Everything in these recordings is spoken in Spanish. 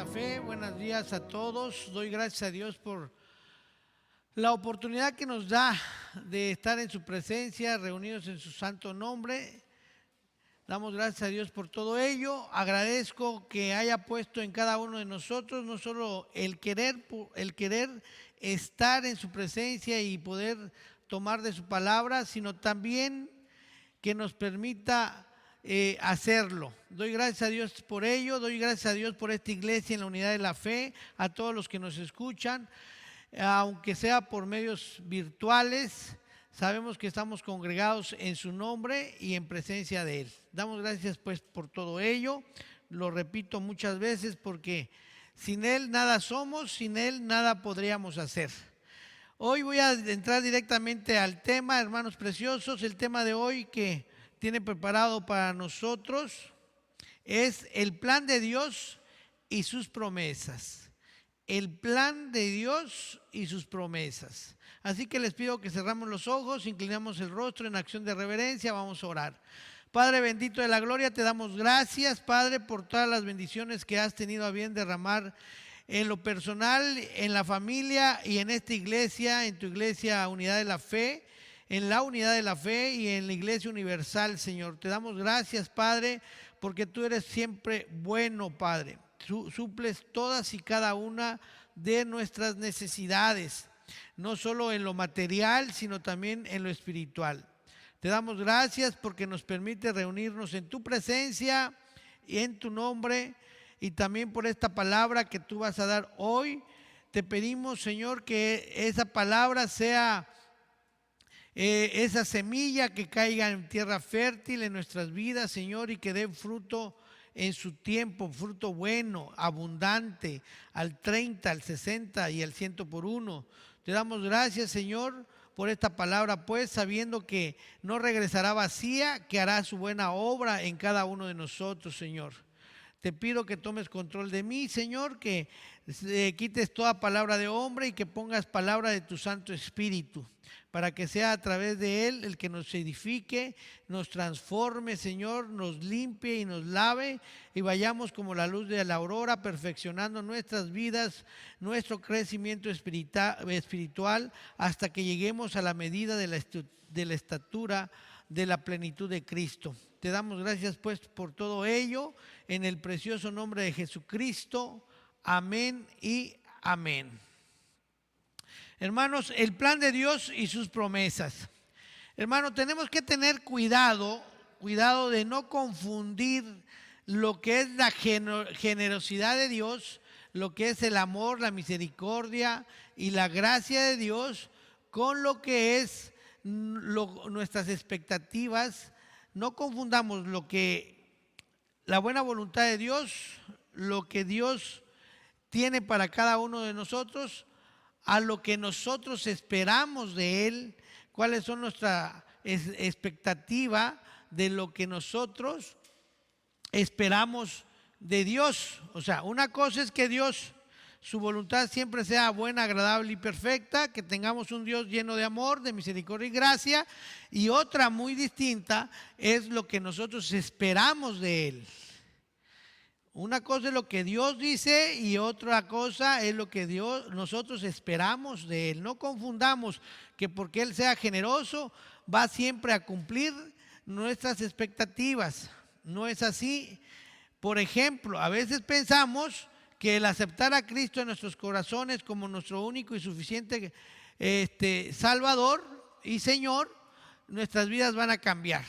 la Fe, buenos días a todos. Doy gracias a Dios por la oportunidad que nos da de estar en su presencia, reunidos en su santo nombre. Damos gracias a Dios por todo ello. Agradezco que haya puesto en cada uno de nosotros no solo el querer estar en su presencia y poder tomar de su palabra, sino también que nos permita hacerlo. Doy gracias a Dios por ello, doy gracias a Dios por esta iglesia en la unidad de la fe, a todos los que nos escuchan, aunque sea por medios virtuales. Sabemos que estamos congregados en su nombre y en presencia de Él. Damos gracias pues por todo ello. Lo repito muchas veces porque sin Él nada somos, sin Él nada podríamos hacer. Hoy voy a entrar directamente al tema, hermanos preciosos. El tema de hoy que tiene preparado para nosotros es el plan de Dios y sus promesas. El plan de Dios y sus promesas. Así que les pido que cerramos los ojos, inclinamos el rostro en acción de reverencia, vamos a orar. Padre bendito de la gloria, te damos gracias, Padre, por todas las bendiciones que has tenido a bien derramar en lo personal, en la familia y en esta iglesia, en tu iglesia Unidad de la Fe, en la Unidad de la Fe y en la Iglesia Universal, Señor. Te damos gracias, Padre, porque tú eres siempre bueno, Padre. Suples todas y cada una de nuestras necesidades, no solo en lo material, sino también en lo espiritual. Te damos gracias porque nos permite reunirnos en tu presencia y en tu nombre, y también por esta palabra que tú vas a dar hoy. Te pedimos, Señor, que esa palabra sea esa semilla que caiga en tierra fértil en nuestras vidas, Señor, y que dé fruto en su tiempo, fruto bueno, abundante, al 30, al 60 y al 100 por uno. Te damos gracias, Señor, por esta palabra, pues, sabiendo que no regresará vacía, que hará su buena obra en cada uno de nosotros, Señor. Te pido que tomes control de mí, Señor, que quites toda palabra de hombre y que pongas palabra de tu Santo Espíritu, para que sea a través de Él el que nos edifique, nos transforme, Señor, nos limpie y nos lave, y vayamos como la luz de la aurora, perfeccionando nuestras vidas, nuestro crecimiento espiritual, hasta que lleguemos a la medida de la estatura de la plenitud de Cristo. Te damos gracias pues por todo ello, en el precioso nombre de Jesucristo. Amén y amén. Hermanos, el plan de Dios y sus promesas. Hermanos, tenemos que tener cuidado de no confundir lo que es la generosidad de Dios, lo que es el amor, la misericordia y la gracia de Dios, con lo que es nuestras expectativas. No confundamos la buena voluntad de Dios, lo que Dios tiene para cada uno de nosotros, a lo que nosotros esperamos de Él, cuáles son nuestra expectativa de lo que nosotros esperamos de Dios. O sea, una cosa es que Dios, su voluntad siempre sea buena, agradable y perfecta, que tengamos un Dios lleno de amor, de misericordia y gracia, y otra muy distinta es lo que nosotros esperamos de Él. Una cosa es lo que Dios dice y otra cosa es lo que nosotros esperamos de Él. No confundamos que porque Él sea generoso va siempre a cumplir nuestras expectativas. No es así. Por ejemplo, a veces pensamos que el aceptar a Cristo en nuestros corazones como nuestro único y suficiente Salvador y Señor, nuestras vidas van a cambiar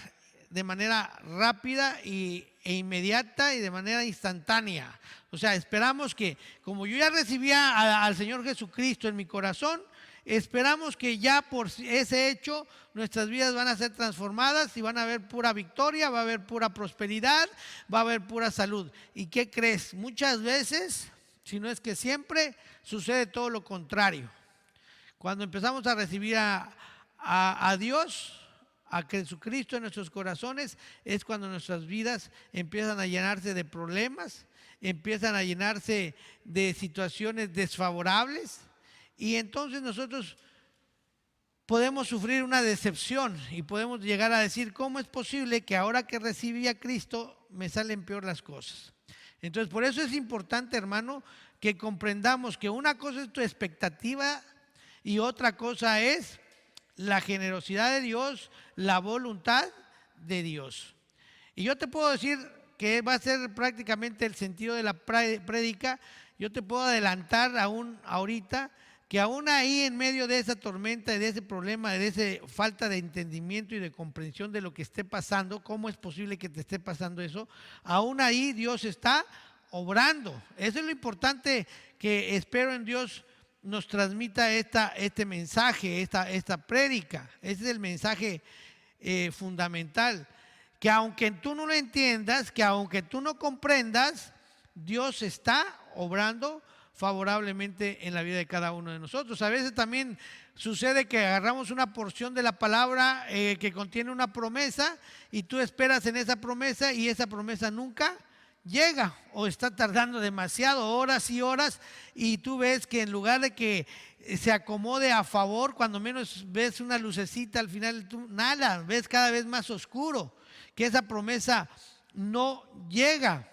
de manera rápida e inmediata y de manera instantánea. O sea, esperamos que, como yo ya recibía al Señor Jesucristo en mi corazón, esperamos que ya por ese hecho nuestras vidas van a ser transformadas y van a haber pura victoria, va a haber pura prosperidad, va a haber pura salud. ¿Y qué crees? Muchas veces, si no es que siempre, sucede todo lo contrario. Cuando empezamos a recibir a Dios, a Jesucristo en nuestros corazones, es cuando nuestras vidas empiezan a llenarse de problemas, empiezan a llenarse de situaciones desfavorables, y entonces nosotros podemos sufrir una decepción y podemos llegar a decir, ¿cómo es posible que ahora que recibí a Cristo me salen peor las cosas? Entonces, por eso es importante, hermano, que comprendamos que una cosa es tu expectativa y otra cosa es la generosidad de Dios, la voluntad de Dios. Y yo te puedo decir que va a ser prácticamente el sentido de la prédica. Yo te puedo adelantar aún ahorita que aún ahí en medio de esa tormenta y de ese problema, de esa falta de entendimiento y de comprensión de lo que esté pasando, cómo es posible que te esté pasando eso, aún ahí Dios está obrando. Eso es lo importante que espero en Dios nos transmita este mensaje, esta prédica. Ese es el mensaje fundamental. Que aunque tú no lo entiendas, que aunque tú no comprendas, Dios está obrando favorablemente en la vida de cada uno de nosotros. A veces también sucede que agarramos una porción de la palabra que contiene una promesa y tú esperas en esa promesa y esa promesa nunca llega o está tardando demasiado, horas y horas, y tú ves que en lugar de que se acomode a favor, cuando menos ves una lucecita al final, tú nada, ves cada vez más oscuro, que esa promesa no llega.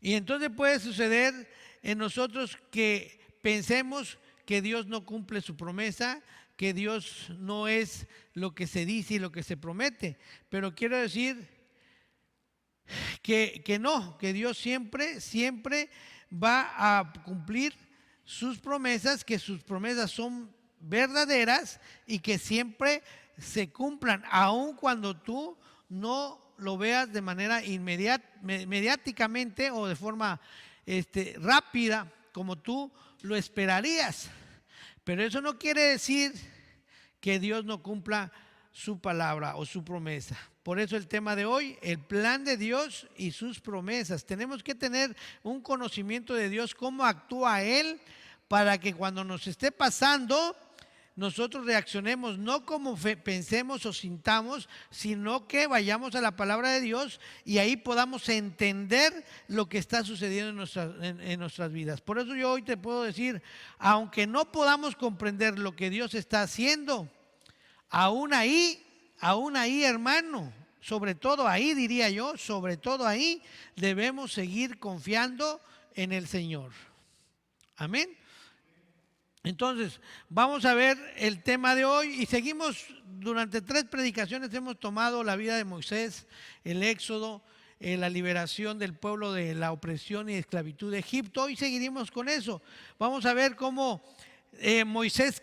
Y entonces puede suceder en nosotros que pensemos que Dios no cumple su promesa, que Dios no es lo que se dice y lo que se promete. Pero quiero decir que no, que Dios siempre va a cumplir sus promesas, que sus promesas son verdaderas y que siempre se cumplan, aun cuando tú no lo veas de manera mediáticamente o de forma rápida como tú lo esperarías. Pero eso no quiere decir que Dios no cumpla su palabra o su promesa. Por eso el tema de hoy, el plan de Dios y sus promesas. Tenemos que tener un conocimiento de Dios, cómo actúa Él, para que cuando nos esté pasando, nosotros reaccionemos no como pensemos o sintamos, sino que vayamos a la palabra de Dios y ahí podamos entender lo que está sucediendo en nuestras vidas. Por eso yo hoy te puedo decir, aunque no podamos comprender lo que Dios está haciendo, aún ahí, hermano, sobre todo ahí, diría yo, sobre todo ahí, debemos seguir confiando en el Señor. Amén. Entonces, vamos a ver el tema de hoy y seguimos, durante 3 predicaciones hemos tomado la vida de Moisés, el éxodo, la liberación del pueblo de la opresión y esclavitud de Egipto. Hoy seguiremos con eso. Vamos a ver cómo Moisés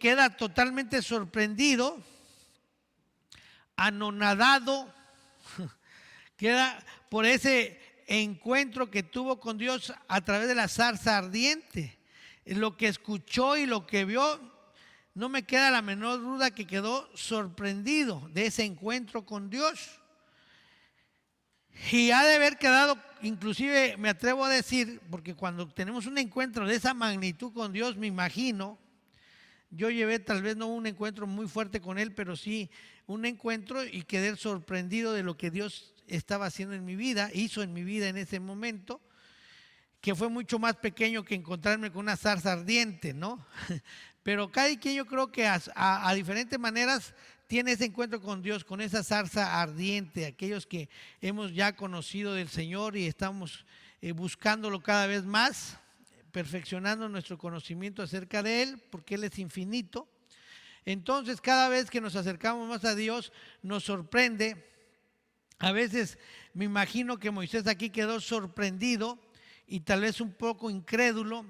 queda totalmente sorprendido, anonadado, queda por ese encuentro que tuvo con Dios a través de la zarza ardiente. Lo que escuchó y lo que vio, no me queda la menor duda que quedó sorprendido de ese encuentro con Dios. Y ha de haber quedado, inclusive me atrevo a decir, porque cuando tenemos un encuentro de esa magnitud con Dios, me imagino, yo llevé tal vez no un encuentro muy fuerte con Él, pero sí un encuentro y quedé sorprendido de lo que Dios estaba haciendo en mi vida, hizo en mi vida en ese momento, que fue mucho más pequeño que encontrarme con una zarza ardiente, ¿no? Pero cada quien, yo creo que a diferentes maneras tiene ese encuentro con Dios, con esa zarza ardiente, aquellos que hemos ya conocido del Señor y estamos buscándolo cada vez más, perfeccionando nuestro conocimiento acerca de Él, porque Él es infinito. Entonces, cada vez que nos acercamos más a Dios, nos sorprende. A veces me imagino que Moisés aquí quedó sorprendido y tal vez un poco incrédulo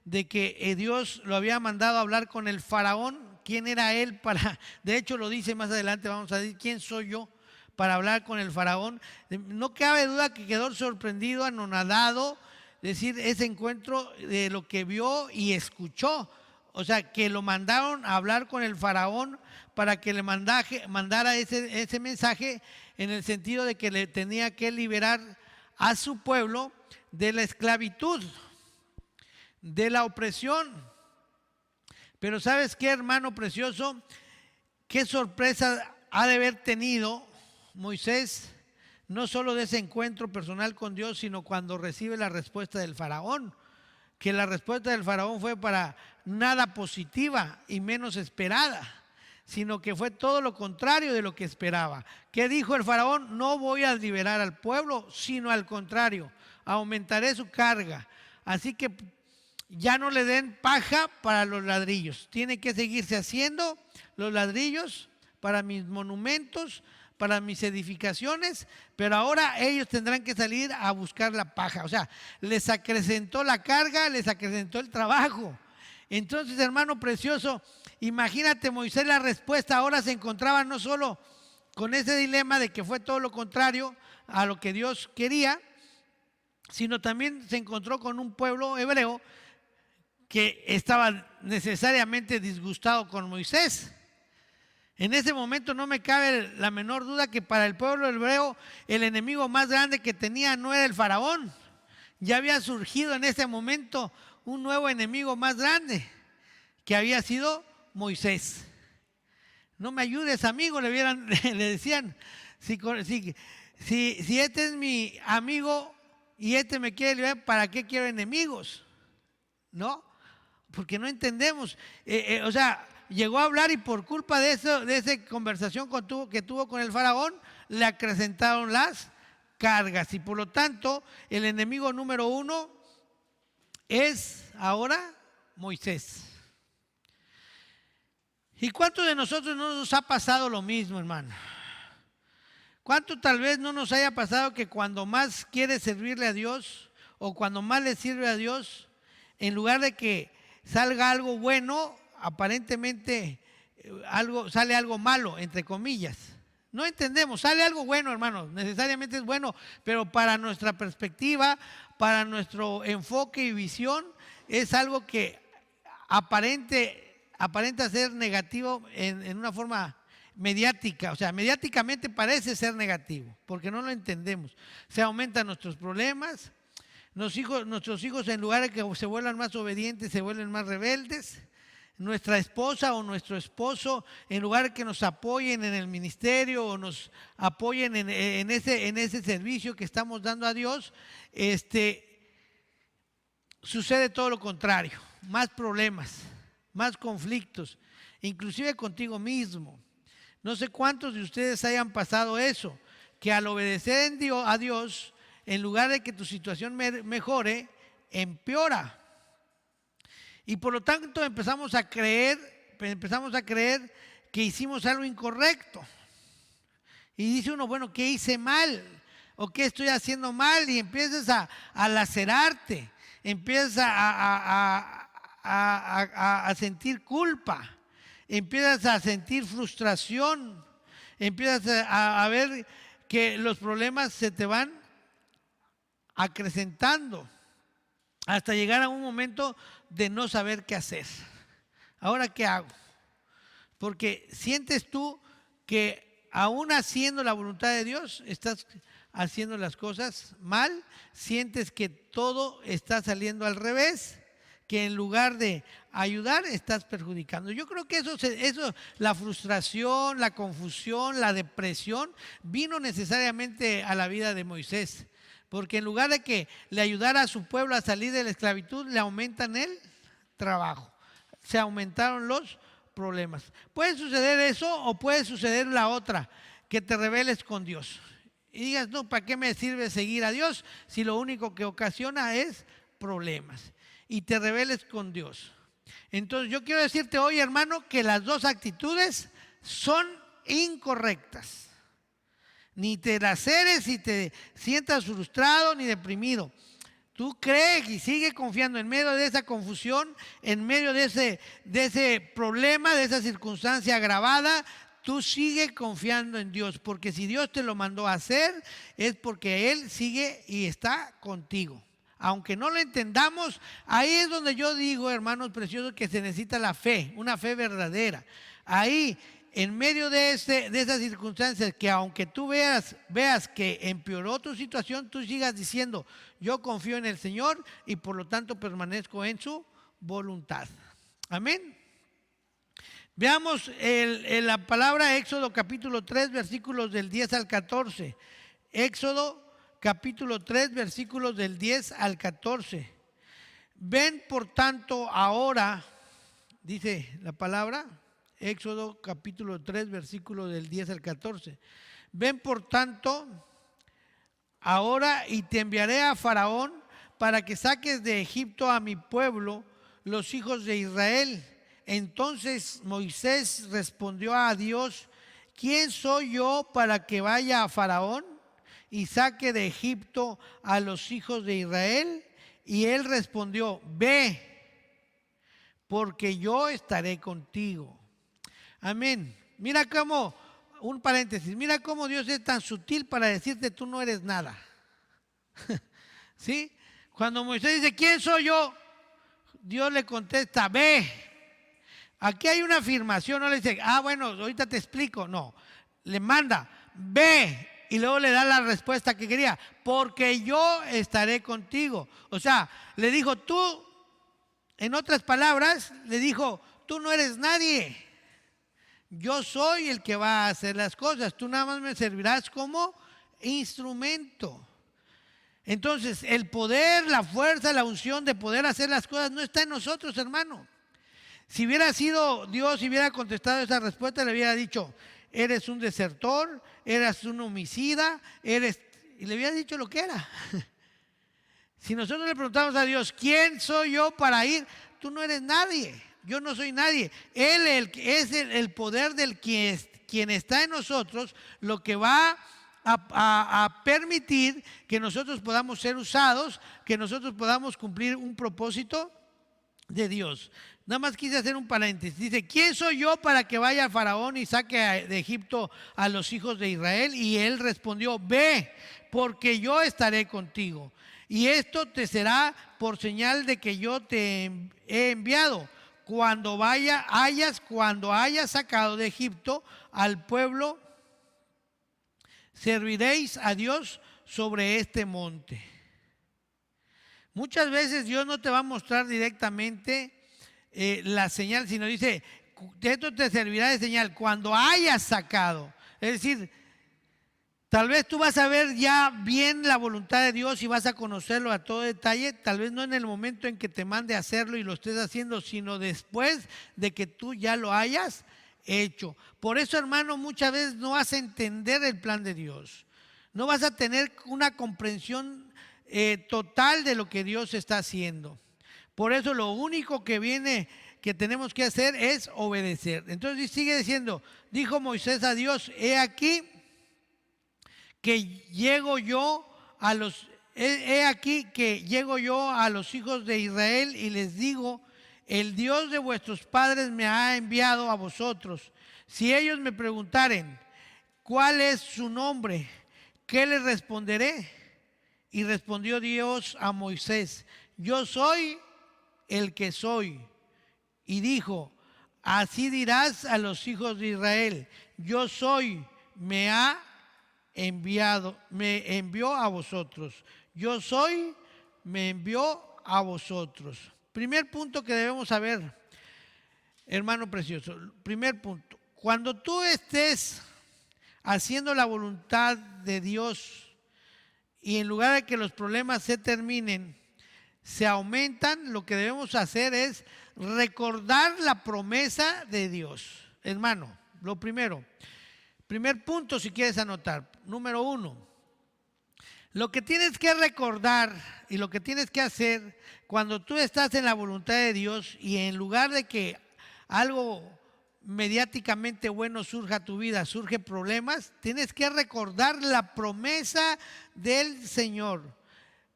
de que Dios lo había mandado a hablar con el faraón. ¿Quién era él para? De hecho lo dice más adelante, vamos a decir, ¿quién soy yo para hablar con el faraón? No cabe duda que quedó sorprendido, anonadado, decir, ese encuentro de lo que vio y escuchó. O sea, que lo mandaron a hablar con el faraón para que le mandara ese mensaje, en el sentido de que le tenía que liberar a su pueblo de la esclavitud, de la opresión. Pero ¿sabes qué, hermano precioso? Qué sorpresa ha de haber tenido Moisés, no solo de ese encuentro personal con Dios, sino cuando recibe la respuesta del faraón, que la respuesta del faraón fue para nada positiva y menos esperada, sino que fue todo lo contrario de lo que esperaba. ¿Qué dijo el faraón? No voy a liberar al pueblo, sino al contrario, aumentaré su carga. Así que ya no le den paja para los ladrillos. Tiene que seguirse haciendo los ladrillos para mis monumentos, para mis edificaciones, pero ahora ellos tendrán que salir a buscar la paja. O sea, les acrecentó la carga, les acrecentó el trabajo. Entonces, hermano precioso, imagínate Moisés, la respuesta ahora se encontraba no solo con ese dilema de que fue todo lo contrario a lo que Dios quería, sino también se encontró con un pueblo hebreo que estaba necesariamente disgustado con Moisés. En ese momento no me cabe la menor duda que para el pueblo hebreo el enemigo más grande que tenía no era el faraón. Ya había surgido en ese momento un nuevo enemigo más grande, que había sido Moisés. No me ayudes, amigo, le decían, si este es mi amigo y este me quiere liberar, ¿para qué quiero enemigos? ¿No? Porque no entendemos. O sea, llegó a hablar y por culpa de eso, de esa conversación que tuvo con el faraón, le acrecentaron las cargas. Y por lo tanto, el enemigo número uno es ahora Moisés. ¿Y cuánto de nosotros no nos ha pasado lo mismo, hermano? ¿Cuánto tal vez no nos haya pasado que cuando más quiere servirle a Dios o cuando más le sirve a Dios, en lugar de que salga algo bueno, aparentemente sale algo malo, entre comillas? No entendemos, sale algo bueno, hermanos, necesariamente es bueno, pero para nuestra perspectiva, para nuestro enfoque y visión, es algo que aparenta ser negativo en una forma mediática. O sea, mediáticamente parece ser negativo, porque no lo entendemos. Se aumentan nuestros problemas, nuestros hijos en lugar de que se vuelvan más obedientes, se vuelven más rebeldes. Nuestra esposa o nuestro esposo, en lugar de que nos apoyen en el ministerio o nos apoyen en ese servicio que estamos dando a Dios, sucede todo lo contrario, más problemas, más conflictos, inclusive contigo mismo. No sé cuántos de ustedes hayan pasado eso, que al obedecer a Dios, en lugar de que tu situación mejore, empeora. Y por lo tanto empezamos a creer que hicimos algo incorrecto. Y dice uno, bueno, ¿qué hice mal? ¿O qué estoy haciendo mal? Y empiezas a lacerarte, empiezas a sentir culpa, empiezas a sentir frustración, empiezas a ver que los problemas se te van acrecentando hasta llegar a un momento de no saber qué hacer. ¿Ahora qué hago? Porque sientes tú que aún haciendo la voluntad de Dios, estás haciendo las cosas mal, sientes que todo está saliendo al revés, que en lugar de ayudar estás perjudicando. Yo creo que eso, la frustración, la confusión, la depresión, vino necesariamente a la vida de Moisés. Porque en lugar de que le ayudara a su pueblo a salir de la esclavitud, le aumentan el trabajo. Se aumentaron los problemas. Puede suceder eso o puede suceder la otra, que te rebeles con Dios. Y digas, no, ¿para qué me sirve seguir a Dios si lo único que ocasiona es problemas? Y te rebeles con Dios. Entonces yo quiero decirte hoy, hermano, que las dos actitudes son incorrectas. Ni te laceres y te sientas frustrado ni deprimido. Tú crees y sigue confiando en medio de esa confusión, en medio de ese problema, de esa circunstancia agravada. Tú sigue confiando en Dios, porque si Dios te lo mandó a hacer, es porque Él sigue y está contigo. Aunque no lo entendamos, ahí es donde yo digo, hermanos preciosos, que se necesita la fe, una fe verdadera. Ahí, en medio de esas circunstancias, que aunque tú veas que empeoró tu situación, tú sigas diciendo, yo confío en el Señor y por lo tanto permanezco en su voluntad. Amén. Veamos la palabra Éxodo capítulo 3, versículos del 10 al 14. Éxodo capítulo 3, versículos del 10 al 14. Ven por tanto ahora, dice la palabra, Éxodo capítulo 3, versículos del 10 al 14. Ven por tanto ahora y te enviaré a Faraón para que saques de Egipto a mi pueblo, los hijos de Israel. Entonces Moisés respondió a Dios: ¿quién soy yo para que vaya a Faraón y saque de Egipto a los hijos de Israel? Y él respondió: ve, porque yo estaré contigo. Amén. Mira cómo, un paréntesis, mira cómo Dios es tan sutil para decirte: tú no eres nada. ¿Sí? Cuando Moisés dice: ¿quién soy yo?, Dios le contesta: ve. Aquí hay una afirmación, no le dice: bueno, ahorita te explico. No, le manda: ve. Y luego le da la respuesta que quería: porque yo estaré contigo. O sea, le dijo: tú, en otras palabras, le dijo: tú no eres nadie. Yo soy el que va a hacer las cosas. Tú nada más me servirás como instrumento. Entonces, el poder, la fuerza, la unción de poder hacer las cosas no está en nosotros, hermano. Si hubiera sido Dios y hubiera contestado esa respuesta, le hubiera dicho: eres un desertor, eres un homicida, y le hubiera dicho lo que era. Si nosotros le preguntamos a Dios: ¿quién soy yo para ir? Tú no eres nadie, yo no soy nadie. Él es el poder del quien está en nosotros, lo que va a permitir que nosotros podamos ser usados, que nosotros podamos cumplir un propósito de Dios. Nada más quise hacer un paréntesis. Dice: ¿quién soy yo para que vaya a Faraón y saque de Egipto a los hijos de Israel? Y él respondió: ve, porque yo estaré contigo. Y esto te será por señal de que yo te he enviado. Cuando hayas sacado de Egipto al pueblo, serviréis a Dios sobre este monte. Muchas veces Dios no te va a mostrar directamente la señal, sino dice: esto te servirá de señal cuando hayas sacado. Es decir, tal vez tú vas a ver ya bien la voluntad de Dios y vas a conocerlo a todo detalle, tal vez no en el momento en que te mande a hacerlo y lo estés haciendo, sino después de que tú ya lo hayas hecho. Por eso, hermano, muchas veces no vas a entender el plan de Dios. No vas a tener una comprensión total de lo que Dios está haciendo. Por eso lo único que tenemos que hacer es obedecer. Entonces sigue diciendo: dijo Moisés a Dios: he aquí que llego yo a los hijos de Israel y les digo: el Dios de vuestros padres me ha enviado a vosotros. Si ellos me preguntaren: ¿cuál es su nombre?, ¿qué les responderé? Y respondió Dios a Moisés: yo soy el que soy. Y dijo: así dirás a los hijos de Israel: yo soy, me envió a vosotros. Yo soy, me envió a vosotros. Primer punto que debemos saber, hermano precioso. Primer punto: cuando tú estés haciendo la voluntad de Dios y en lugar de que los problemas se terminen, se aumentan, lo que debemos hacer es recordar la promesa de Dios. Hermano, lo primero. Primer punto, si quieres anotar. Número 1. Lo que tienes que recordar y lo que tienes que hacer cuando tú estás en la voluntad de Dios y en lugar de que algo mediáticamente bueno surja a tu vida, surgen problemas, tienes que recordar la promesa del Señor.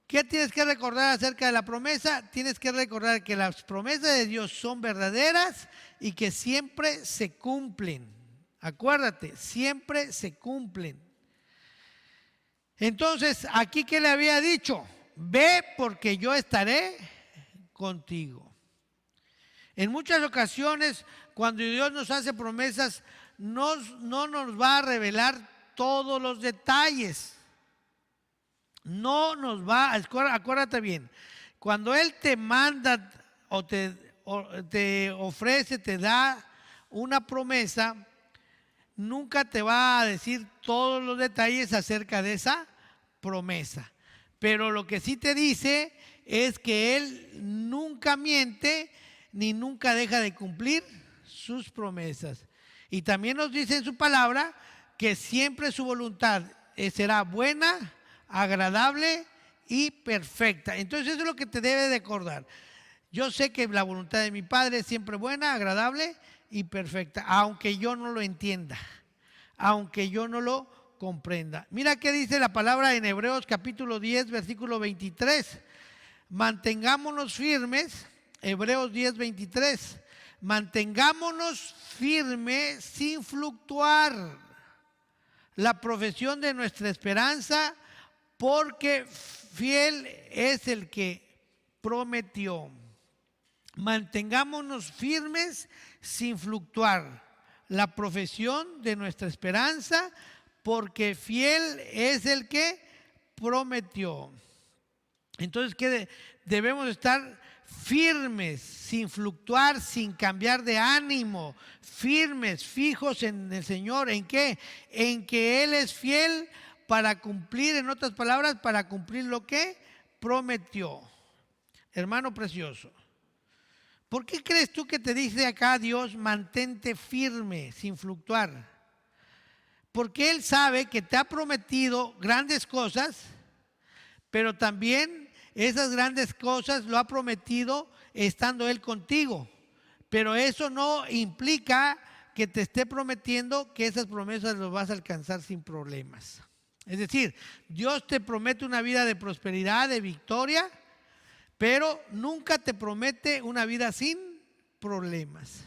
¿Qué tienes que recordar acerca de la promesa? Tienes que recordar que las promesas de Dios son verdaderas y que siempre se cumplen. Acuérdate, siempre se cumplen. Entonces, aquí, ¿qué le había dicho? Ve, porque yo estaré contigo. En muchas ocasiones, cuando Dios nos hace promesas, no nos va a revelar todos los detalles. No nos va, acuérdate bien, cuando Él te manda o te ofrece, te da una promesa, nunca te va a decir todos los detalles acerca de esa promesa. Pero lo que sí te dice es que Él nunca miente ni nunca deja de cumplir sus promesas. Y también nos dice en su palabra que siempre su voluntad será buena, agradable y perfecta. Entonces eso es lo que te debe de acordar. Yo sé que la voluntad de mi Padre es siempre buena, agradable y perfecta, aunque yo no lo entienda, aunque yo no lo comprenda. Mira qué dice la palabra en Hebreos capítulo 10, versículo 23. Mantengámonos firmes, Hebreos 10, 23. Mantengámonos firmes sin fluctuar la profesión de nuestra esperanza, porque fiel es el que prometió. Mantengámonos firmes sin fluctuar la profesión de nuestra esperanza, porque fiel es el que prometió. Entonces, ¿qué debemos estar? Firmes, sin fluctuar, sin cambiar de ánimo, firmes, fijos en el Señor. ¿En qué? En que Él es fiel para cumplir, en otras palabras, para cumplir lo que prometió. Hermano precioso, ¿por qué crees tú que te dice acá Dios, mantente firme, sin fluctuar? Porque Él sabe que te ha prometido grandes cosas, pero también esas grandes cosas lo ha prometido estando Él contigo. Pero eso no implica que te esté prometiendo que esas promesas las vas a alcanzar sin problemas. Es decir, Dios te promete una vida de prosperidad, de victoria, pero nunca te promete una vida sin problemas.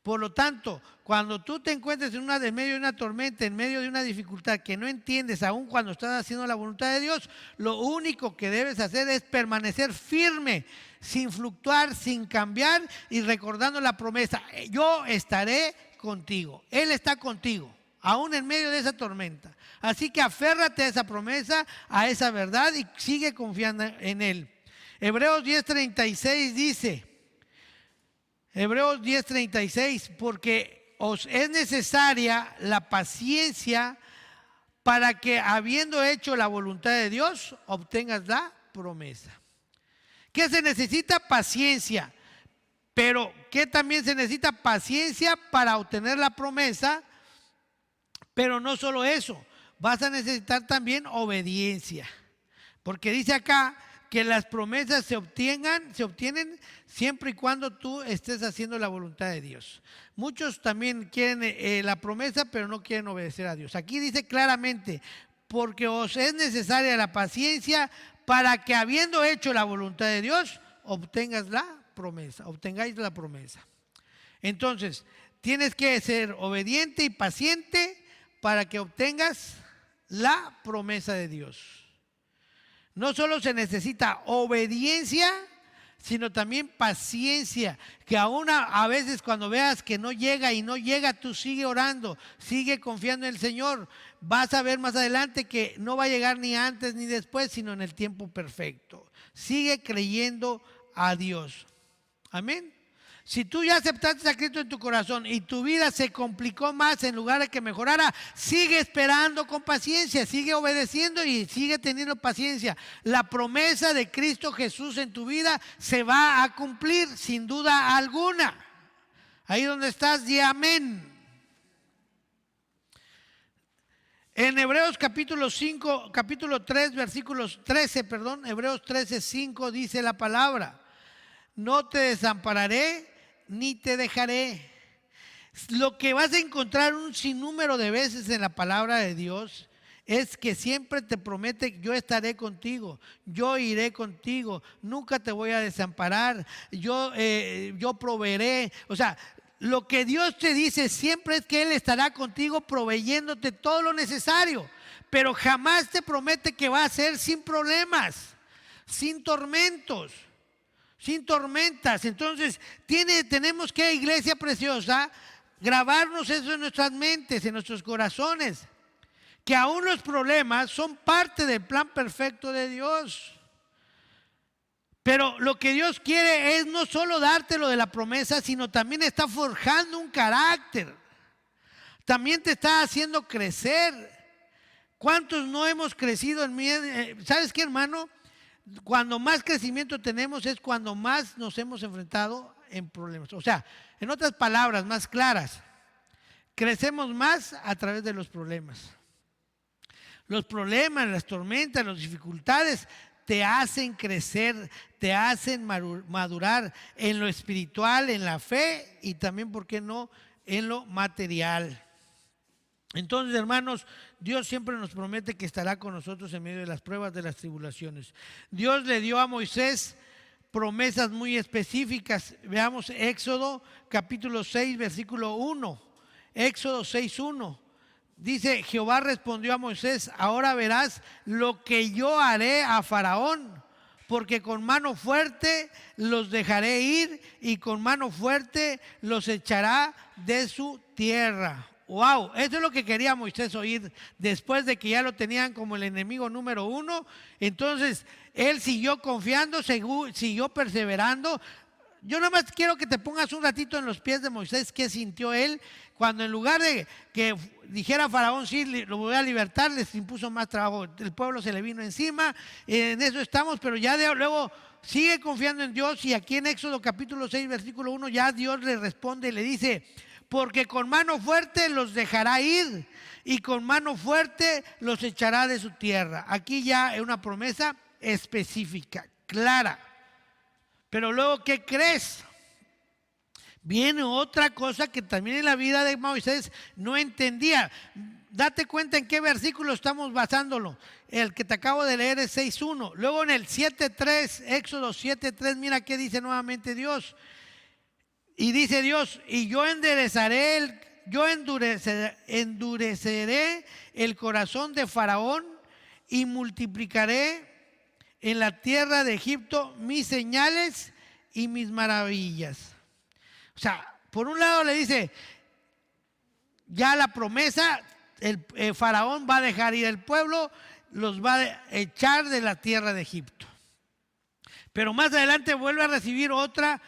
Por lo tanto, cuando tú te encuentres en medio de una tormenta, en medio de una dificultad que no entiendes, aun cuando estás haciendo la voluntad de Dios, lo único que debes hacer es permanecer firme, sin fluctuar, sin cambiar y recordando la promesa. Yo estaré contigo. Él está contigo, aún en medio de esa tormenta. Así que aférrate a esa promesa, a esa verdad y sigue confiando en Él. Hebreos 10:36 dice, Hebreos 10:36, porque os es necesaria la paciencia para que, habiendo hecho la voluntad de Dios, obtengas la promesa. ¿Qué se necesita? Paciencia. Pero ¿qué también se necesita? Paciencia para obtener la promesa. Pero no solo eso, vas a necesitar también obediencia. Porque dice acá que las promesas se obtienen siempre y cuando tú estés haciendo la voluntad de Dios. Muchos también quieren la promesa, pero no quieren obedecer a Dios. Aquí dice claramente, porque os es necesaria la paciencia para que, habiendo hecho la voluntad de Dios, obtengáis la promesa. Entonces, tienes que ser obediente y paciente para que obtengas la promesa de Dios. No solo se necesita obediencia, sino también paciencia, que aún a veces cuando veas que no llega, tú sigue orando, sigue confiando en el Señor. Vas a ver más adelante que no va a llegar ni antes ni después, sino en el tiempo perfecto. Sigue creyendo a Dios. Amén. Si tú ya aceptaste a Cristo en tu corazón y tu vida se complicó más en lugar de que mejorara, sigue esperando con paciencia, sigue obedeciendo y sigue teniendo paciencia. La promesa de Cristo Jesús en tu vida se va a cumplir sin duda alguna. Ahí donde estás, di amén. En Hebreos capítulo 3, versículos 13, Hebreos 13:5 dice la palabra: no te desampararé ni te dejaré. Lo que vas a encontrar un sinnúmero de veces en la palabra de Dios es que siempre te promete: yo estaré contigo, yo iré contigo, nunca te voy a desamparar, yo proveeré. O sea, lo que Dios te dice siempre es que Él estará contigo proveyéndote todo lo necesario, pero jamás te promete que va a ser sin problemas, sin tormentos, sin tormentas. Entonces tenemos que, iglesia preciosa, grabarnos eso en nuestras mentes, en nuestros corazones, que aún los problemas son parte del plan perfecto de Dios. Pero lo que Dios quiere es no solo darte lo de la promesa, sino también está forjando un carácter, también te está haciendo crecer. ¿Cuántos no hemos crecido en mí? ¿Sabes qué, hermano? Cuando más crecimiento tenemos es cuando más nos hemos enfrentado en problemas. O sea, en otras palabras más claras, crecemos más a través de los problemas. Los problemas, las tormentas, las dificultades te hacen crecer, te hacen madurar en lo espiritual, en la fe y también, ¿por qué no?, en lo material. Entonces, hermanos, Dios siempre nos promete que estará con nosotros en medio de las pruebas, de las tribulaciones. Dios le dio a Moisés promesas muy específicas. Veamos Éxodo capítulo 6, versículo 1. Éxodo 6:1. Dice: Jehová respondió a Moisés: ahora verás lo que yo haré a Faraón, porque con mano fuerte los dejaré ir y con mano fuerte los echará de su tierra. Wow, eso es lo que quería Moisés oír después de que ya lo tenían como el enemigo número uno. Entonces él siguió confiando, siguió perseverando. Yo nada más quiero que te pongas un ratito en los pies de Moisés. ¿Qué sintió él cuando, en lugar de que dijera Faraón, sí, lo voy a libertar, les impuso más trabajo? El pueblo se le vino encima. En eso estamos, pero ya luego sigue confiando en Dios. Y aquí en Éxodo capítulo 6, versículo 1, ya Dios le responde y le dice: porque con mano fuerte los dejará ir y con mano fuerte los echará de su tierra. Aquí ya es una promesa específica, clara. Pero luego, ¿qué crees? Viene otra cosa que también en la vida de Moisés no entendía. Date cuenta en qué versículo estamos basándolo. El que te acabo de leer es 6:1. Luego en el 7:3, Éxodo 7:3, mira qué dice nuevamente Dios. Y dice Dios: y yo endureceré el corazón de Faraón y multiplicaré en la tierra de Egipto mis señales y mis maravillas. O sea, por un lado le dice, ya la promesa, el Faraón va a dejar ir al pueblo, los va a echar de la tierra de Egipto. Pero más adelante vuelve a recibir otra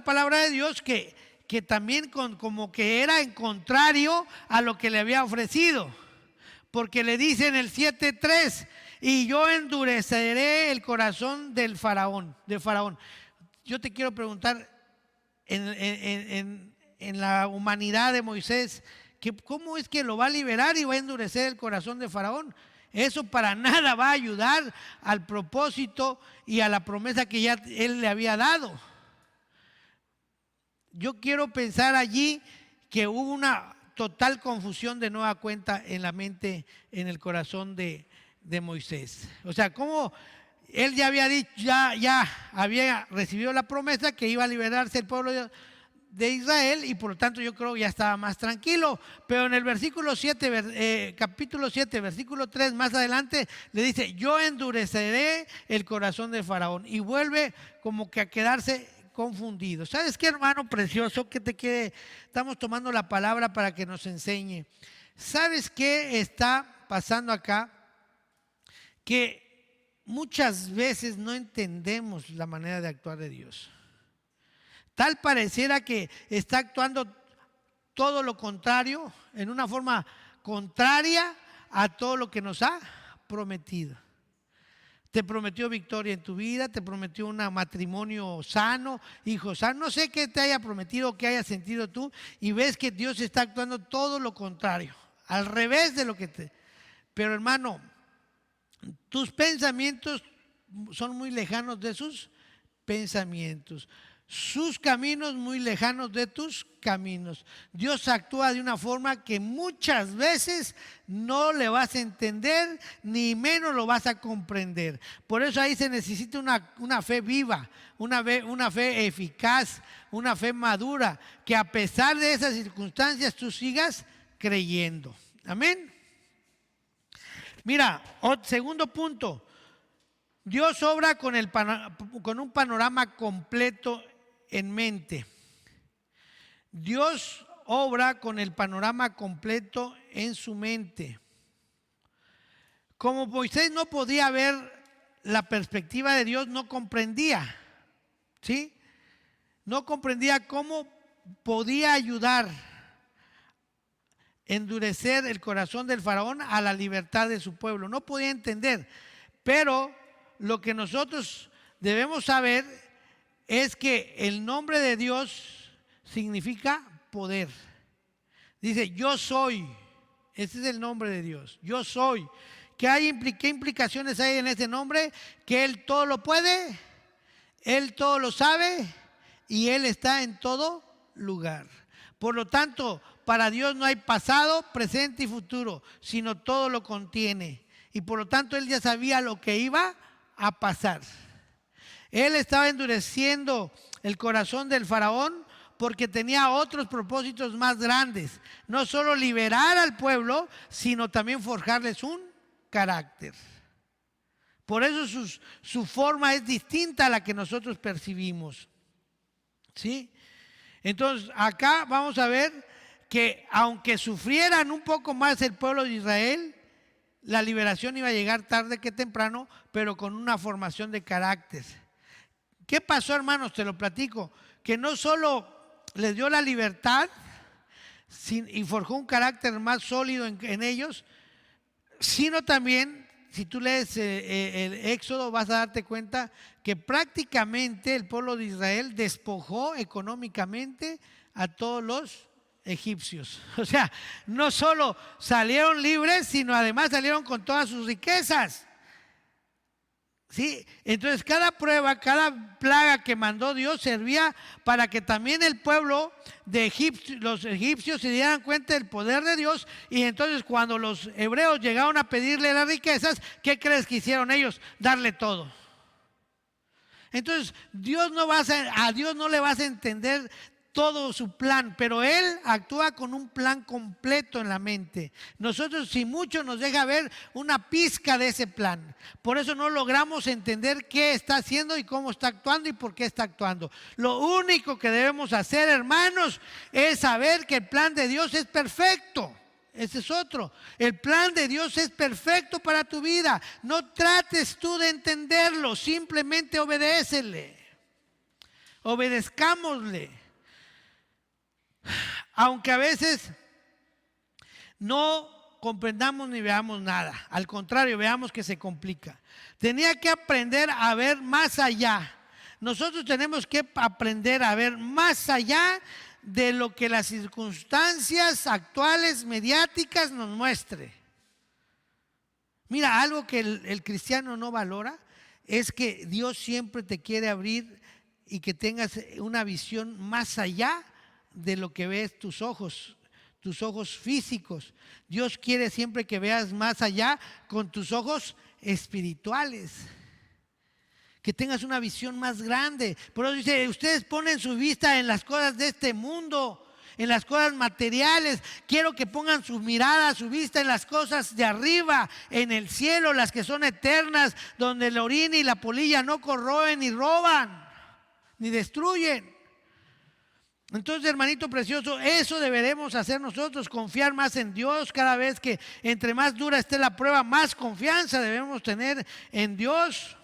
palabra de Dios que también como que era en contrario a lo que le había ofrecido. Porque le dice en el 7:3: y yo endureceré el corazón de Faraón. Yo te quiero preguntar, en la humanidad de Moisés, ¿cómo es que lo va a liberar y va a endurecer el corazón de Faraón? Eso para nada va a ayudar al propósito y a la promesa que ya él le había dado. Yo quiero pensar allí que hubo una total confusión de nueva cuenta en la mente, en el corazón de Moisés. O sea, como él ya había dicho, ya había recibido la promesa que iba a liberarse el pueblo de Israel, y por lo tanto yo creo que ya estaba más tranquilo. Pero en el versículo 7, capítulo 7, versículo 3, más adelante le dice: yo endureceré el corazón de Faraón, y vuelve como que a quedarse confundido. ¿Sabes qué, hermano precioso? Estamos tomando la palabra para que nos enseñe. ¿Sabes qué está pasando acá? Que muchas veces no entendemos la manera de actuar de Dios. Tal pareciera que está actuando todo lo contrario, en una forma contraria a todo lo que nos ha prometido. Te prometió victoria en tu vida, te prometió un matrimonio sano, hijos sanos. No sé qué te haya prometido, qué hayas sentido tú, y ves que Dios está actuando todo lo contrario, al revés de lo que te... Pero, hermano, tus pensamientos son muy lejanos de sus pensamientos. Sus caminos muy lejanos de tus caminos. Dios actúa de una forma que muchas veces no le vas a entender, ni menos lo vas a comprender. Por eso ahí se necesita una fe viva, una fe eficaz, una fe madura, que a pesar de esas circunstancias tú sigas creyendo. Amén. Mira, segundo punto. Dios obra con un panorama completo en mente. Dios obra con el panorama completo en su mente. Como Moisés no podía ver la perspectiva de Dios, no comprendía, ¿sí? No comprendía cómo podía ayudar, endurecer el corazón del faraón a la libertad de su pueblo. No podía entender, pero lo que nosotros debemos saber es que el nombre de Dios significa poder. Dice: yo soy Ese es el nombre de Dios. Yo soy. ¿Qué implicaciones hay en ese nombre? Que Él todo lo puede, Él todo lo sabe y Él está en todo lugar. Por lo tanto, para Dios no hay pasado, presente y futuro, sino todo lo contiene. Y por lo tanto, Él ya sabía lo que iba a pasar. Él estaba endureciendo el corazón del faraón porque tenía otros propósitos más grandes. No solo liberar al pueblo, sino también forjarles un carácter. Por eso su forma es distinta a la que nosotros percibimos. ¿Sí? Entonces, acá vamos a ver que aunque sufrieran un poco más el pueblo de Israel, la liberación iba a llegar tarde que temprano, pero con una formación de carácter. ¿Qué pasó, hermanos? Te lo platico. Que no solo les dio la libertad y forjó un carácter más sólido en ellos, sino también, si tú lees el Éxodo, vas a darte cuenta que prácticamente el pueblo de Israel despojó económicamente a todos los egipcios. O sea, no solo salieron libres, sino además salieron con todas sus riquezas. ¿Sí? Entonces cada prueba, cada plaga que mandó Dios servía para que también el pueblo de Egipto, los egipcios se dieran cuenta del poder de Dios. Y entonces cuando los hebreos llegaron a pedirle las riquezas, ¿qué crees que hicieron ellos? Darle todo. Entonces a Dios no le vas a entender todo su plan, pero Él actúa con un plan completo en la mente. Nosotros, si mucho, nos deja ver una pizca de ese plan. Por eso no logramos entender qué está haciendo y cómo está actuando y por qué está actuando. Lo único que debemos hacer, hermanos, es saber que el plan de Dios es perfecto. Ese es otro. El plan de Dios es perfecto para tu vida. No trates tú de entenderlo, simplemente obedécele. Obedezcámosle. Aunque a veces no comprendamos ni veamos nada, al contrario, veamos que se complica. Tenía que aprender a ver más allá. Nosotros tenemos que aprender a ver más allá de lo que las circunstancias actuales mediáticas nos muestre. Mira, algo que el cristiano no valora es que Dios siempre te quiere abrir y que tengas una visión más allá de lo que ves tus ojos físicos. Dios quiere siempre que veas más allá con tus ojos espirituales, que tengas una visión más grande. Por eso dice, ustedes ponen su vista en las cosas de este mundo, en las cosas materiales. Quiero que pongan su mirada, su vista en las cosas de arriba, en el cielo, las que son eternas, donde el orín y la polilla no corroen ni roban, ni destruyen. Entonces, hermanito precioso, eso deberemos hacer nosotros, confiar más en Dios. Cada vez que entre más dura esté la prueba, más confianza debemos tener en Dios.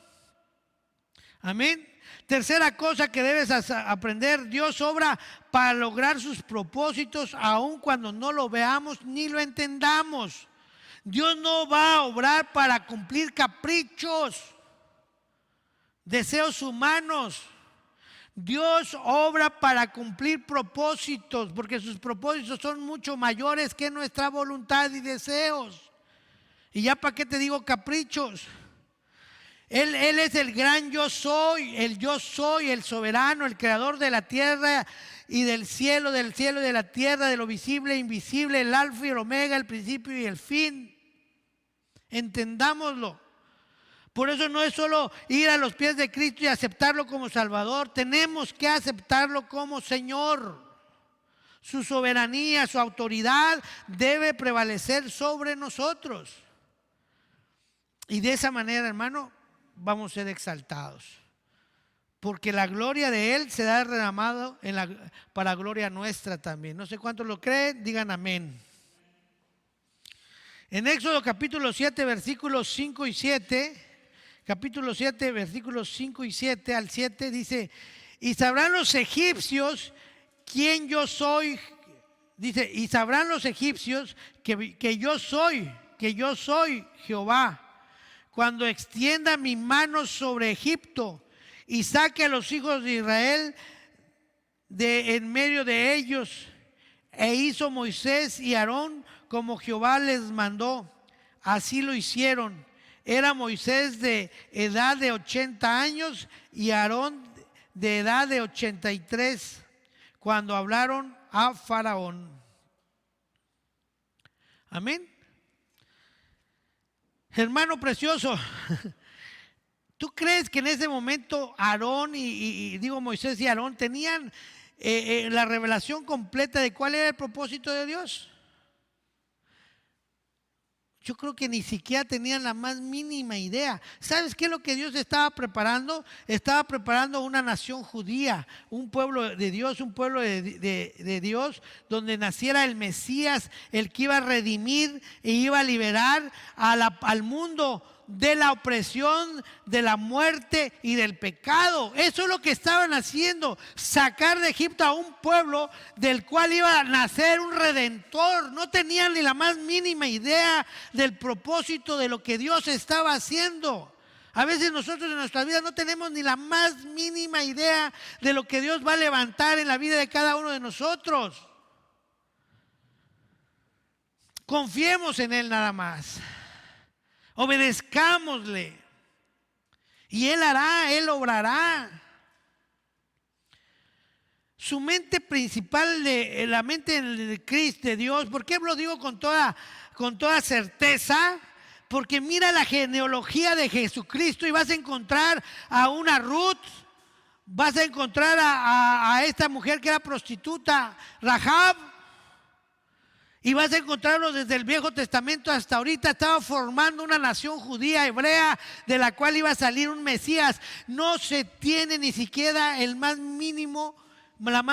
Amén. Tercera cosa que debes aprender: Dios obra para lograr sus propósitos aun cuando no lo veamos ni lo entendamos. Dios no va a obrar para cumplir caprichos, deseos humanos. Dios obra para cumplir propósitos, porque sus propósitos son mucho mayores que nuestra voluntad y deseos. Y ya para qué te digo caprichos. Él es el gran yo soy, el soberano, el creador de la tierra y del cielo y de la tierra, de lo visible e invisible, el alfa y el omega, el principio y el fin. Entendámoslo. Por eso no es solo ir a los pies de Cristo y aceptarlo como Salvador. Tenemos que aceptarlo como Señor. Su soberanía, su autoridad debe prevalecer sobre nosotros. Y de esa manera, hermano, vamos a ser exaltados. Porque la gloria de Él se da derramado para gloria nuestra también. No sé cuántos lo creen, digan amén. En Éxodo capítulo 7, versículos 5 y 7... Capítulo 7, versículos 5 y 7 al 7 dice: y sabrán los egipcios quién yo soy. Dice, y sabrán los egipcios que yo soy Jehová, cuando extienda mi mano sobre Egipto y saque a los hijos de Israel de en medio de ellos. E hizo Moisés y Aarón como Jehová les mandó. Así lo hicieron. Era Moisés de edad de 80 años y Aarón de edad de 83 cuando hablaron a Faraón. Amén. Hermano precioso, ¿tú crees que en ese momento Aarón y digo Moisés y Aarón tenían la revelación completa de cuál era el propósito de Dios? Yo creo que ni siquiera tenían la más mínima idea. ¿Sabes qué es lo que Dios estaba preparando? Estaba preparando una nación judía, un pueblo de Dios, un pueblo de Dios, donde naciera el Mesías, el que iba a redimir e iba a liberar al mundo de la opresión, de la muerte y del pecado. Eso es lo que estaban haciendo, sacar de Egipto a un pueblo del cual iba a nacer un redentor. No tenían ni la más mínima idea del propósito de lo que Dios estaba haciendo. A veces nosotros en nuestra vida no tenemos ni la más mínima idea de lo que Dios va a levantar en la vida de cada uno de nosotros. Confiemos en Él nada más. Obedezcámosle y Él hará, Él obrará. Su mente principal, la mente de Cristo, de Dios. ¿Por qué lo digo con toda certeza? Porque mira la genealogía de Jesucristo y vas a encontrar a una Ruth, vas a encontrar a esta mujer que era prostituta, Rahab. Y vas a encontrarlo desde el Viejo Testamento hasta ahorita. Estaba formando una nación judía, hebrea, de la cual iba a salir un Mesías. No se tiene ni siquiera la más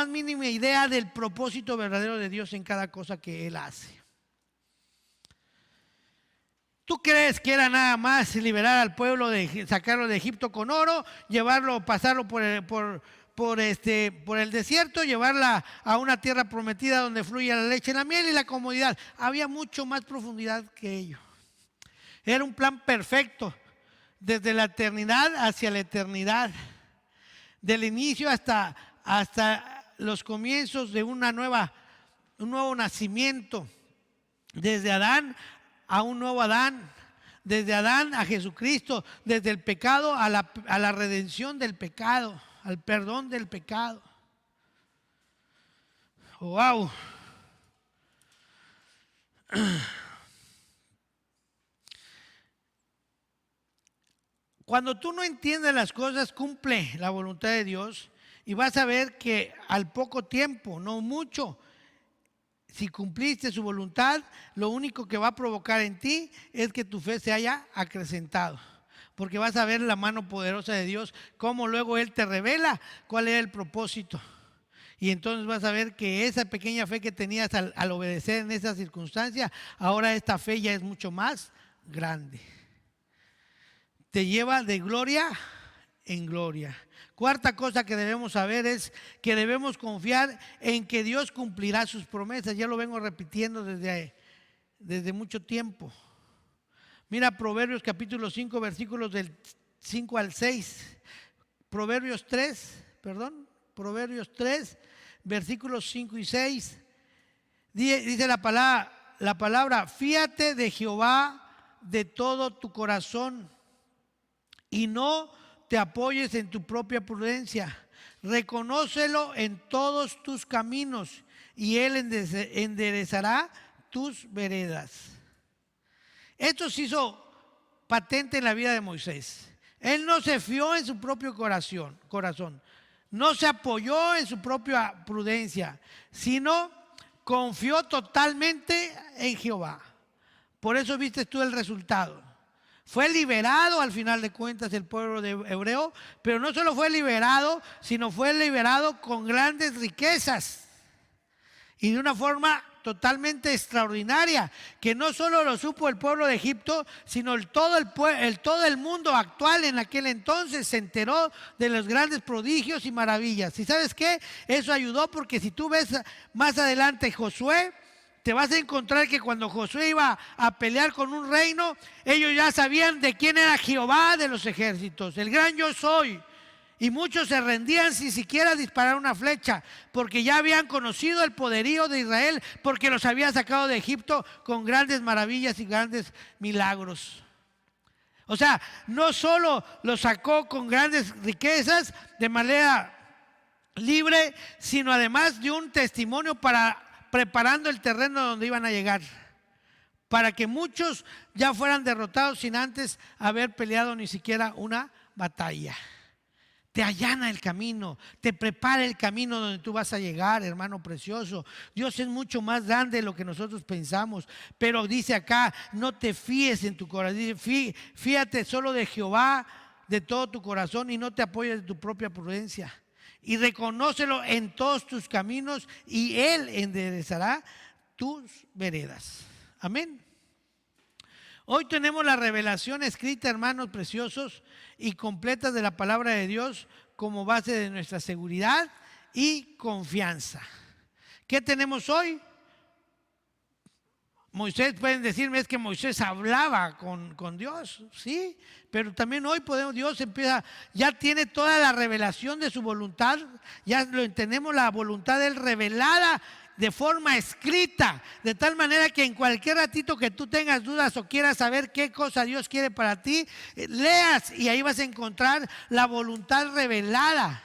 mínima idea del propósito verdadero de Dios en cada cosa que Él hace. ¿Tú crees que era nada más liberar al pueblo, sacarlo de Egipto con oro, pasarlo por el desierto, llevarla a una tierra prometida donde fluye la leche, la miel y la comodidad? Había mucho más profundidad que ello. Era un plan perfecto, desde la eternidad hacia la eternidad, del inicio hasta los comienzos de un nuevo nacimiento, desde Adán a un nuevo Adán, desde Adán a Jesucristo, desde el pecado a la redención del pecado, al perdón del pecado. Wow. Cuando tú no entiendes las cosas, cumple la voluntad de Dios y vas a ver que al poco tiempo, no mucho, si cumpliste su voluntad, lo único que va a provocar en ti es que tu fe se haya acrecentado. Porque vas a ver la mano poderosa de Dios, cómo luego Él te revela cuál era el propósito. Y entonces vas a ver que esa pequeña fe que tenías al obedecer en esa circunstancia, ahora esta fe ya es mucho más grande. Te lleva de gloria en gloria. Cuarta cosa que debemos saber es que debemos confiar en que Dios cumplirá sus promesas. Ya lo vengo repitiendo desde mucho tiempo. Mira Proverbios capítulo 5, versículos del 5 al 6. Proverbios 3, versículos 5 y 6. Dice la palabra, fíate de Jehová de todo tu corazón y no te apoyes en tu propia prudencia. Reconócelo en todos tus caminos y Él enderezará tus veredas. Esto se hizo patente en la vida de Moisés. Él no se fió en su propio corazón, no se apoyó en su propia prudencia, sino confió totalmente en Jehová. Por eso viste tú el resultado. Fue liberado al final de cuentas el pueblo hebreo, pero no solo fue liberado, sino fue liberado con grandes riquezas y de una forma totalmente extraordinaria, que no solo lo supo el pueblo de Egipto, sino todo el mundo actual en aquel entonces se enteró de los grandes prodigios y maravillas. ¿Y sabes qué? Eso ayudó, porque si tú ves más adelante Josué, te vas a encontrar que cuando Josué iba a pelear con un reino, ellos ya sabían de quién era Jehová de los ejércitos, el gran yo soy. Y muchos se rendían sin siquiera disparar una flecha, porque ya habían conocido el poderío de Israel, porque los había sacado de Egipto con grandes maravillas y grandes milagros. O sea, no solo los sacó con grandes riquezas de manera libre, sino además dio un testimonio preparando el terreno donde iban a llegar, para que muchos ya fueran derrotados sin antes haber peleado ni siquiera una batalla. Te allana el camino, te prepara el camino donde tú vas a llegar, hermano precioso. Dios es mucho más grande de lo que nosotros pensamos, pero dice acá, no te fíes en tu corazón, dice, fíate solo de Jehová de todo tu corazón y no te apoyes de tu propia prudencia. Y reconócelo en todos tus caminos y Él enderezará tus veredas. Amén. Hoy tenemos la revelación escrita, hermanos preciosos, y completa de la palabra de Dios como base de nuestra seguridad y confianza. ¿Qué tenemos hoy? Moisés, pueden decirme, es que Moisés hablaba con Dios, sí, pero también hoy Dios empieza, ya tiene toda la revelación de su voluntad, ya lo entendemos, la voluntad de Él revelada de forma escrita, de tal manera que en cualquier ratito que tú tengas dudas o quieras saber qué cosa Dios quiere para ti, leas y ahí vas a encontrar la voluntad revelada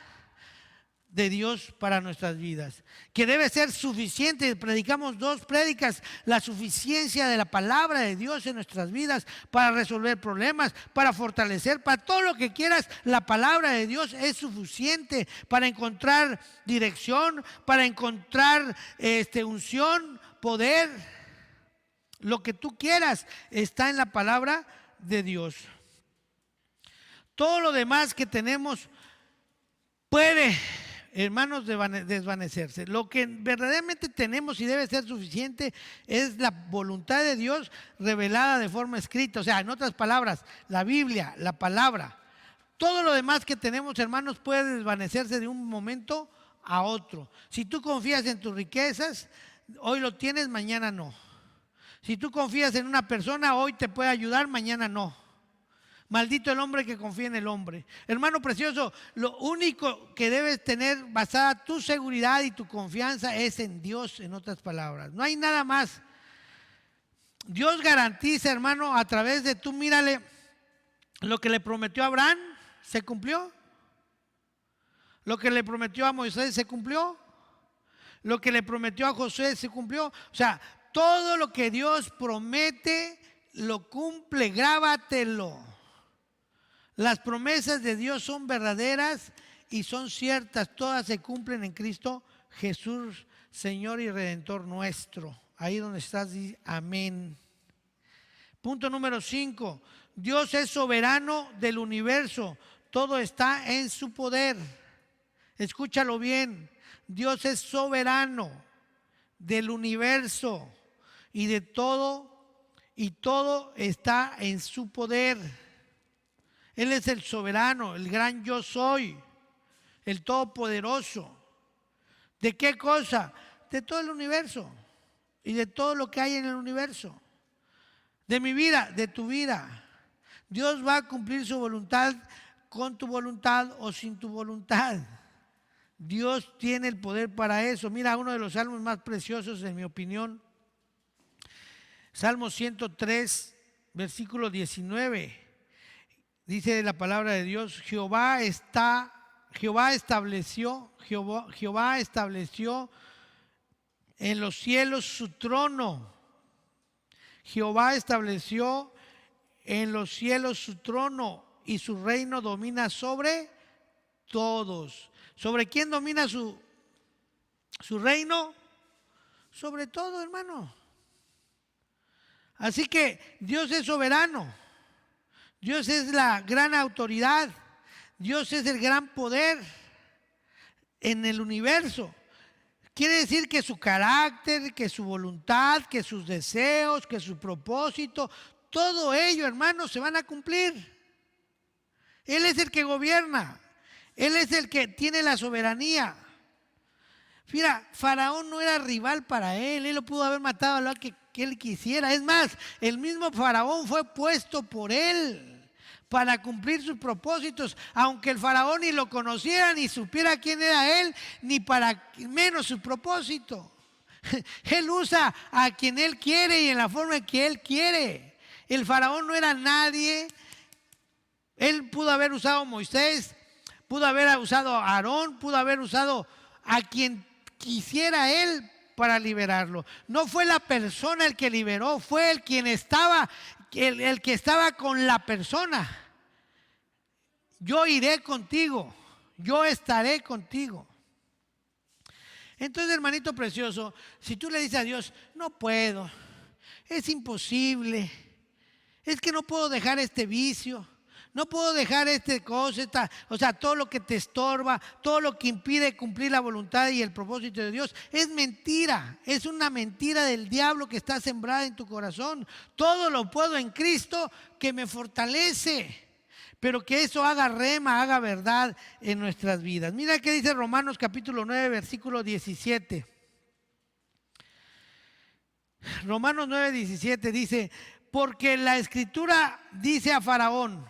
de Dios para nuestras vidas, que debe ser suficiente. Predicamos 2 prédicas, la suficiencia de la palabra de Dios en nuestras vidas para resolver problemas, para fortalecer, para todo lo que quieras. La palabra de Dios es suficiente para encontrar dirección, para encontrar unción, poder. Lo que tú quieras está en la palabra de Dios. Todo lo demás que tenemos puede, hermanos, desvanecerse. Lo que verdaderamente tenemos y debe ser suficiente es la voluntad de Dios revelada de forma escrita. O sea, en otras palabras, la Biblia, la palabra. Todo lo demás que tenemos, hermanos, puede desvanecerse de un momento a otro. Si tú confías en tus riquezas, hoy lo tienes, mañana no. Si tú confías en una persona, hoy te puede ayudar, mañana no. Maldito el hombre que confía en el hombre. Hermano precioso, lo único que debes tener basada tu seguridad y tu confianza es en Dios, en otras palabras. No hay nada más. Dios garantiza, hermano, a través de tú, mírale, lo que le prometió a Abraham, ¿se cumplió? Lo que le prometió a Moisés, ¿se cumplió? Lo que le prometió a Josué, ¿se cumplió? O sea, todo lo que Dios promete, lo cumple, grábatelo. Las promesas de Dios son verdaderas y son ciertas, todas se cumplen en Cristo Jesús, Señor y Redentor nuestro. Ahí donde estás, dice amén. Punto número 5, Dios es soberano del universo, todo está en su poder. Escúchalo bien, Dios es soberano del universo y todo está en su poder. Él es el soberano, el gran yo soy, el todopoderoso. ¿De qué cosa? De todo el universo y de todo lo que hay en el universo. De mi vida, de tu vida. Dios va a cumplir su voluntad con tu voluntad o sin tu voluntad. Dios tiene el poder para eso. Mira, uno de los salmos más preciosos, en mi opinión, Salmo 103, versículo 19. Dice la palabra de Dios, Jehová estableció en los cielos su trono. Jehová estableció en los cielos su trono y su reino domina sobre todos. ¿Sobre quién domina su reino? Sobre todo, hermano. Así que Dios es soberano. Dios es la gran autoridad. Dios es el gran poder en el universo. Quiere decir que su carácter, que su voluntad, que sus deseos, que su propósito, todo ello, hermanos, se van a cumplir. Él es el que gobierna. Él es el que tiene la soberanía. Mira, Faraón no era rival para él. Él lo pudo haber matado a lo que él quisiera. Es más, el mismo Faraón fue puesto por él para cumplir sus propósitos, aunque el faraón ni lo conociera, ni supiera quién era él, ni para menos su propósito. Él usa a quien él quiere y en la forma que él quiere. El faraón no era nadie. Él pudo haber usado a Moisés, pudo haber usado a Aarón, pudo haber usado a quien quisiera él para liberarlo. No fue la persona el que liberó, fue el quien estaba, el que estaba con la persona. Yo iré contigo, yo estaré contigo. Entonces, hermanito precioso, si tú le dices a Dios, no puedo, es imposible, es que no puedo dejar este vicio, no puedo dejar este cosa, o sea, todo lo que te estorba, todo lo que impide cumplir la voluntad y el propósito de Dios, es mentira, es una mentira del diablo que está sembrada en tu corazón. Todo lo puedo en Cristo que me fortalece. Pero que eso haga rema, haga verdad en nuestras vidas. Mira qué dice Romanos capítulo 9, versículo 17. Romanos 9, 17 dice, porque la Escritura dice a Faraón,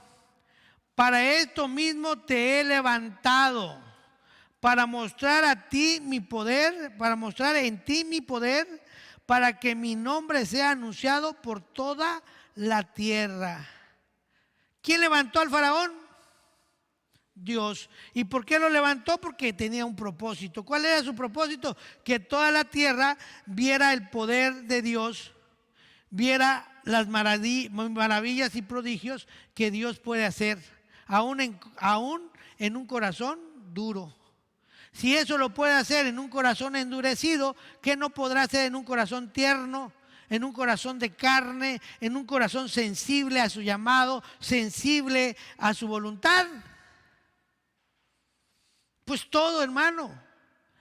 para esto mismo te he levantado, para mostrar a ti mi poder, para mostrar en ti mi poder, para que mi nombre sea anunciado por toda la tierra. ¿Quién levantó al faraón? Dios. ¿Y por qué lo levantó? Porque tenía un propósito. ¿Cuál era su propósito? Que toda la tierra viera el poder de Dios, viera las maravillas y prodigios que Dios puede hacer, aún en un corazón duro. Si eso lo puede hacer en un corazón endurecido, ¿qué no podrá hacer en un corazón tierno? En un corazón de carne, en un corazón sensible a su llamado, sensible a su voluntad. Pues todo, hermano.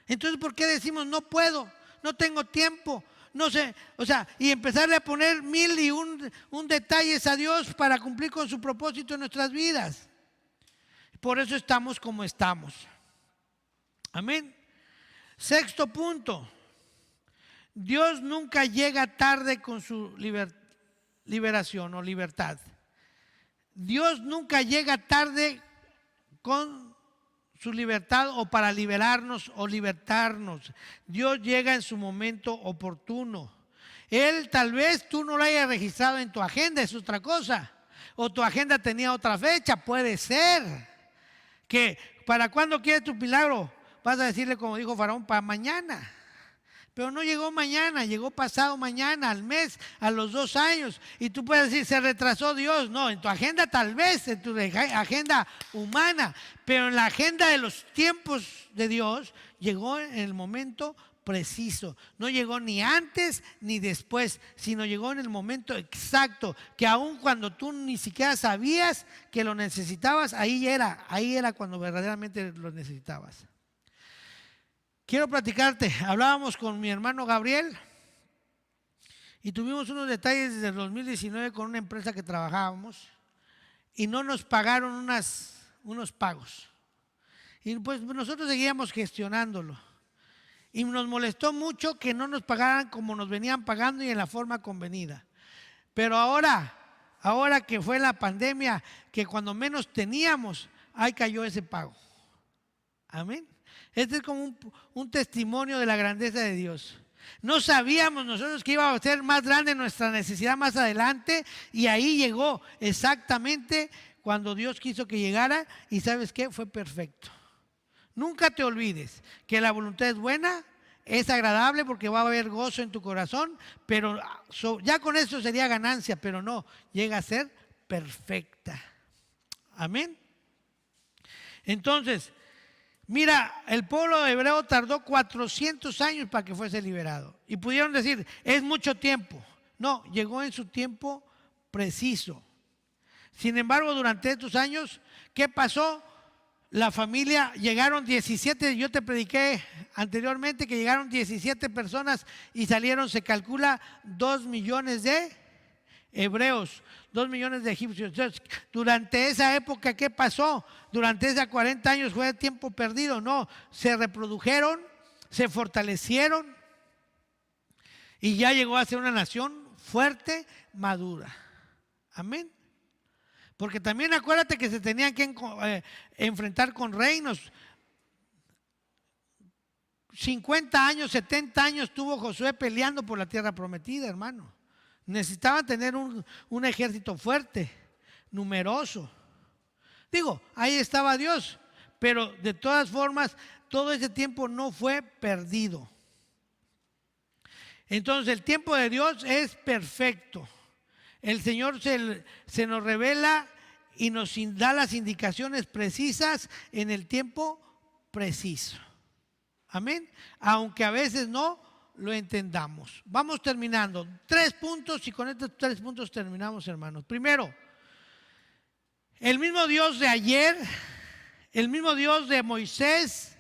Entonces, ¿por qué decimos no puedo? No tengo tiempo. No sé, o sea, y empezarle a poner mil y un detalles a Dios para cumplir con su propósito en nuestras vidas. Por eso estamos como estamos. Amén. Sexto punto. Dios nunca llega tarde con su liberación o libertad. Dios nunca llega tarde con su libertad o para liberarnos o libertarnos. Dios llega en su momento oportuno. Él tal vez tú no lo hayas registrado en tu agenda, es otra cosa. O tu agenda tenía otra fecha, puede ser. Que para cuándo quieres tu milagro, vas a decirle como dijo Faraón, para mañana. Pero no llegó mañana, llegó pasado mañana, al mes, a los 2 años. Y tú puedes decir, se retrasó Dios. No, en tu agenda tal vez, en tu agenda humana. Pero en la agenda de los tiempos de Dios, llegó en el momento preciso. No llegó ni antes ni después, sino llegó en el momento exacto. Que aun cuando tú ni siquiera sabías que lo necesitabas, ahí era cuando verdaderamente lo necesitabas. Quiero platicarte, hablábamos con mi hermano Gabriel y tuvimos unos detalles desde el 2019 con una empresa que trabajábamos y no nos pagaron unos pagos. Y pues nosotros seguíamos gestionándolo. Y nos molestó mucho que no nos pagaran como nos venían pagando y en la forma convenida. Pero ahora que fue la pandemia, que cuando menos teníamos, ahí cayó ese pago. Amén. Este es como un testimonio de la grandeza de Dios. No sabíamos nosotros que iba a ser más grande nuestra necesidad más adelante y ahí llegó exactamente cuando Dios quiso que llegara y ¿sabes qué? Fue perfecto. Nunca te olvides que la voluntad es buena, es agradable porque va a haber gozo en tu corazón, pero ya con eso sería ganancia, pero no, llega a ser perfecta. Amén. Entonces, mira, el pueblo hebreo tardó 400 años para que fuese liberado. Y pudieron decir, es mucho tiempo. No, llegó en su tiempo preciso. Sin embargo, durante estos años, ¿qué pasó? La familia, llegaron 17, yo te prediqué anteriormente que llegaron 17 personas y salieron, se calcula, 2 millones de hebreos, 2 millones de egipcios. Entonces, durante esa época, ¿qué pasó? Durante esos 40 años fue tiempo perdido. No, se reprodujeron, se fortalecieron y ya llegó a ser una nación fuerte, madura. Amén. Porque también acuérdate que se tenían que enfrentar con reinos. 50 años, 70 años tuvo Josué peleando por la tierra prometida, hermano. Necesitaban tener un ejército fuerte, numeroso. Digo, ahí estaba Dios, pero de todas formas, todo ese tiempo no fue perdido. Entonces, el tiempo de Dios es perfecto. El Señor se nos revela y nos da las indicaciones precisas en el tiempo preciso. Amén. Aunque a veces no lo entendamos. Vamos terminando. 3 puntos y con estos 3 puntos terminamos, hermanos. Primero, el mismo Dios de ayer, el mismo Dios de Moisés,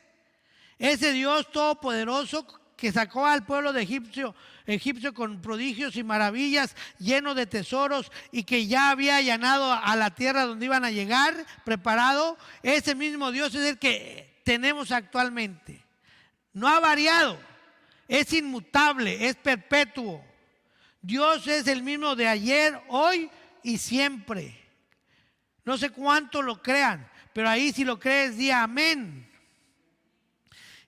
ese Dios todopoderoso que sacó al pueblo de Egipcio con prodigios y maravillas, lleno de tesoros, y que ya había allanado a la tierra donde iban a llegar, preparado. Ese mismo Dios es el que tenemos actualmente. No ha variado, es inmutable, es perpetuo. Dios es el mismo de ayer, hoy y siempre. No sé cuánto lo crean, pero ahí si lo crees, di amén.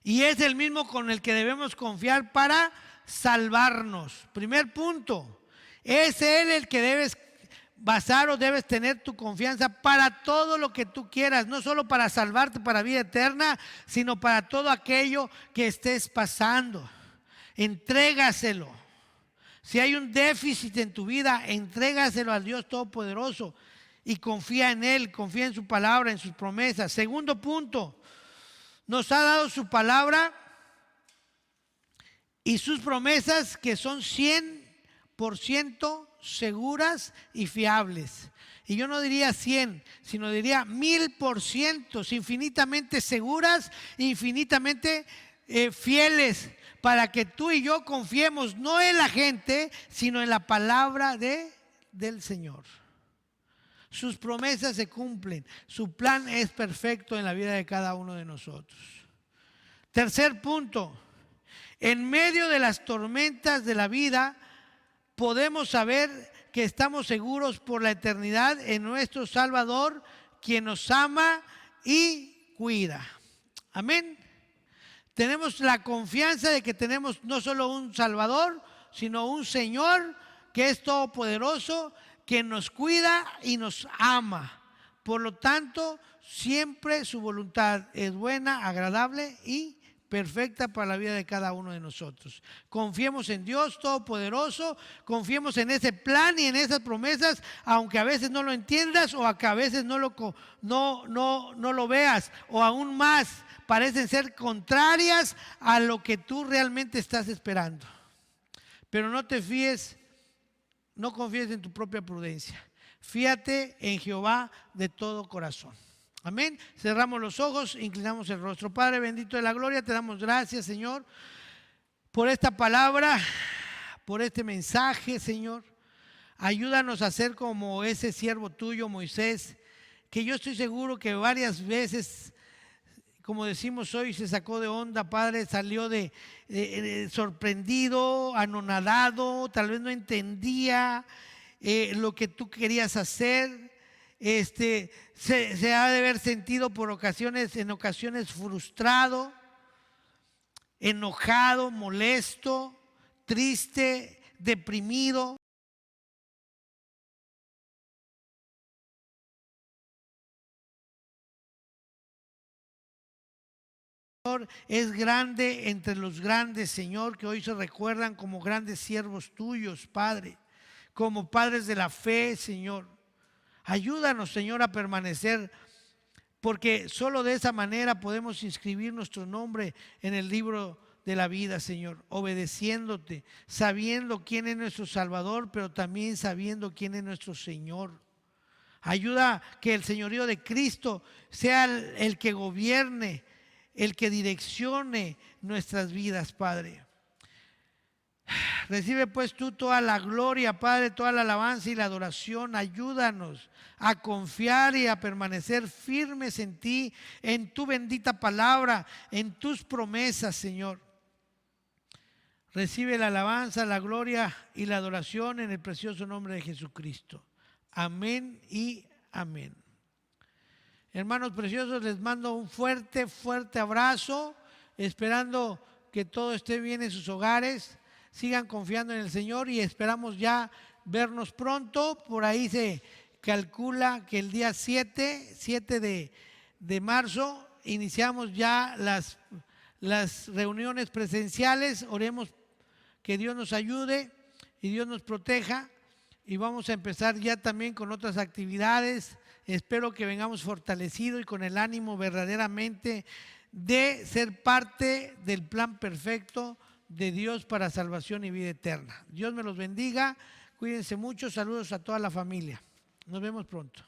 Y es el mismo con el que debemos confiar para salvarnos. Primer punto, es Él el que debes basar o debes tener tu confianza para todo lo que tú quieras, no solo para salvarte para vida eterna, sino para todo aquello que estés pasando. Entrégaselo. Si hay un déficit en tu vida, entrégaselo al Dios Todopoderoso y confía en Él, confía en su palabra, en sus promesas. Segundo punto, nos ha dado su palabra y sus promesas que son 100% seguras y fiables. Y yo no diría 100, sino diría 1000%, infinitamente seguras, infinitamente fieles, para que tú y yo confiemos no en la gente, sino en la palabra del Señor. Sus promesas se cumplen, su plan es perfecto en la vida de cada uno de nosotros. Tercer punto, en medio de las tormentas de la vida, podemos saber que estamos seguros por la eternidad en nuestro Salvador, quien nos ama y cuida. Amén. Tenemos la confianza de que tenemos no solo un Salvador, sino un Señor que es todopoderoso, que nos cuida y nos ama. Por lo tanto, siempre su voluntad es buena, agradable y perfecta para la vida de cada uno de nosotros. Confiemos en Dios Todopoderoso, confiemos en ese plan y en esas promesas, aunque a veces no lo entiendas o que a veces no lo veas, o aún más, parecen ser contrarias a lo que tú realmente estás esperando. Pero no te fíes. No confíes en tu propia prudencia. Fíate en Jehová de todo corazón. Amén. Cerramos los ojos, inclinamos el rostro. Padre bendito de la gloria, te damos gracias, Señor, por esta palabra, por este mensaje, Señor. Ayúdanos a ser como ese siervo tuyo, Moisés, que yo estoy seguro que varias veces, como decimos hoy, se sacó de onda, Padre, salió de sorprendido, anonadado, tal vez no entendía lo que tú querías hacer. Se ha de haber sentido en ocasiones frustrado, enojado, molesto, triste, deprimido. Es grande entre los grandes, Señor, que hoy se recuerdan como grandes siervos tuyos, Padre, como padres de la fe, Señor. Ayúdanos, Señor, a permanecer, porque solo de esa manera podemos inscribir nuestro nombre en el libro de la vida, Señor, obedeciéndote, sabiendo quién es nuestro Salvador, pero también sabiendo quién es nuestro Señor. Ayuda que el señorío de Cristo sea el que gobierne, el que direccione nuestras vidas, Padre. Recibe pues tú toda la gloria, Padre, toda la alabanza y la adoración. Ayúdanos a confiar y a permanecer firmes en ti, en tu bendita palabra, en tus promesas, Señor. Recibe la alabanza, la gloria y la adoración en el precioso nombre de Jesucristo. Amén y Amén. Hermanos preciosos, les mando un fuerte, fuerte abrazo, esperando que todo esté bien en sus hogares. Sigan confiando en el Señor y esperamos ya vernos pronto. Por ahí se calcula que el día 7 de marzo, iniciamos ya las reuniones presenciales. Oremos que Dios nos ayude y Dios nos proteja. Y vamos a empezar ya también con otras actividades. Espero que vengamos fortalecidos y con el ánimo verdaderamente de ser parte del plan perfecto de Dios para salvación y vida eterna. Dios me los bendiga. Cuídense mucho. Saludos a toda la familia. Nos vemos pronto.